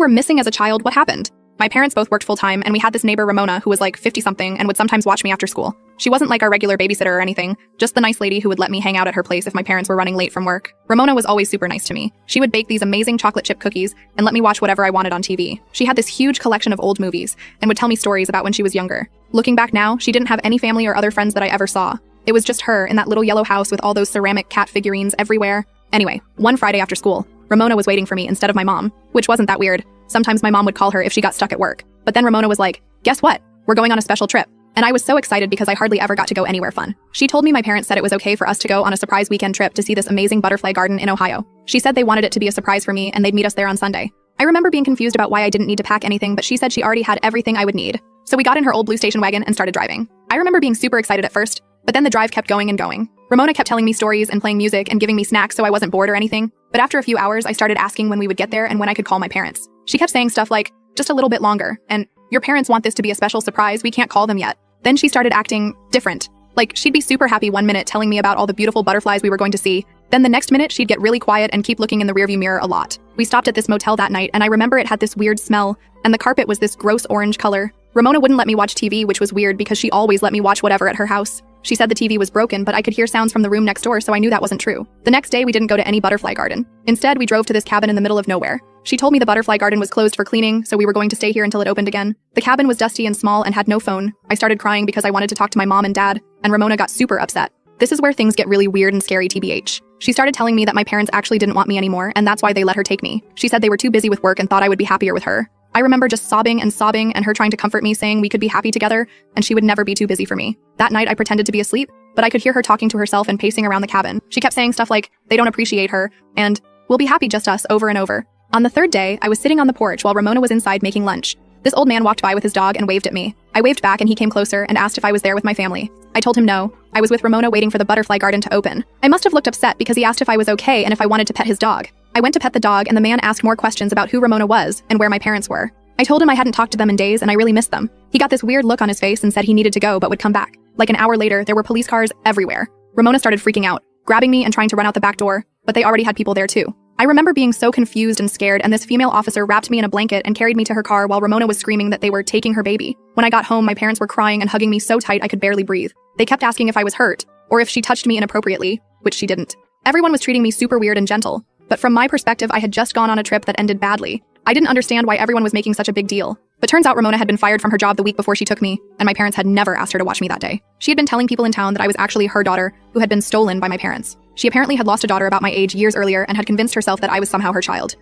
were missing as a child. What happened? My parents both worked full-time, and we had this neighbor, Ramona, who was like 50-something and would sometimes watch me after school. She wasn't like our regular babysitter or anything, just the nice lady who would let me hang out at her place if my parents were running late from work. Ramona was always super nice to me. She would bake these amazing chocolate chip cookies and let me watch whatever I wanted on TV. She had this huge collection of old movies and would tell me stories about when she was younger. Looking back now, she didn't have any family or other friends that I ever saw. It was just her in that little yellow house with all those ceramic cat figurines everywhere. Anyway, one Friday after school, Ramona was waiting for me instead of my mom, which wasn't that weird. Sometimes my mom would call her if she got stuck at work. But then Ramona was like, "Guess what? We're going on a special trip." And I was so excited because I hardly ever got to go anywhere fun. She told me my parents said it was okay for us to go on a surprise weekend trip to see this amazing butterfly garden in Ohio. She said they wanted it to be a surprise for me and they'd meet us there on Sunday. I remember being confused about why I didn't need to pack anything, but she said she already had everything I would need. So we got in her old blue station wagon and started driving. I remember being super excited at first, but then the drive kept going and going. Ramona kept telling me stories and playing music and giving me snacks so I wasn't bored or anything. But after a few hours, I started asking when we would get there and when I could call my parents. She kept saying stuff like, "Just a little bit longer," and "Your parents want this to be a special surprise, we can't call them yet." Then she started acting different. Like, she'd be super happy one minute telling me about all the beautiful butterflies we were going to see. Then the next minute, she'd get really quiet and keep looking in the rearview mirror a lot. We stopped at this motel that night, and I remember it had this weird smell, and the carpet was this gross orange color. Ramona wouldn't let me watch TV, which was weird because she always let me watch whatever at her house. She said the TV was broken, but I could hear sounds from the room next door, so I knew that wasn't true. The next day, we didn't go to any butterfly garden. Instead, we drove to this cabin in the middle of nowhere. She told me the butterfly garden was closed for cleaning, so we were going to stay here until it opened again. The cabin was dusty and small and had no phone. I started crying because I wanted to talk to my mom and dad, and Ramona got super upset. This is where things get really weird and scary, TBH. She started telling me that my parents actually didn't want me anymore, and that's why they let her take me. She said they were too busy with work and thought I would be happier with her. I remember just sobbing and her trying to comfort me, saying we could be happy together and she would never be too busy for me. That night I pretended to be asleep, but I could hear her talking to herself and pacing around the cabin. She kept saying stuff like, "They don't appreciate her," and "We'll be happy just us," over and over. On the third day, I was sitting on the porch while Ramona was inside making lunch. This old man walked by with his dog and waved at me. I waved back and he came closer and asked if I was there with my family. I told him no. I was with Ramona waiting for the butterfly garden to open. I must have looked upset because he asked if I was okay and if I wanted to pet his dog. I went to pet the dog and the man asked more questions about who Ramona was and where my parents were. I told him I hadn't talked to them in days and I really missed them. He got this weird look on his face and said he needed to go but would come back. Like an hour later, there were police cars everywhere. Ramona started freaking out, grabbing me and trying to run out the back door, but they already had people there too. I remember being so confused and scared, and this female officer wrapped me in a blanket and carried me to her car while Ramona was screaming that they were taking her baby. When I got home, my parents were crying and hugging me so tight I could barely breathe. They kept asking if I was hurt, or if she touched me inappropriately, which she didn't. Everyone was treating me super weird and gentle, but from my perspective, I had just gone on a trip that ended badly. I didn't understand why everyone was making such a big deal. But turns out Ramona had been fired from her job the week before she took me, and my parents had never asked her to watch me that day. She had been telling people in town that I was actually her daughter, who had been stolen by my parents. She apparently had lost a daughter about my age years earlier and had convinced herself that I was somehow her child.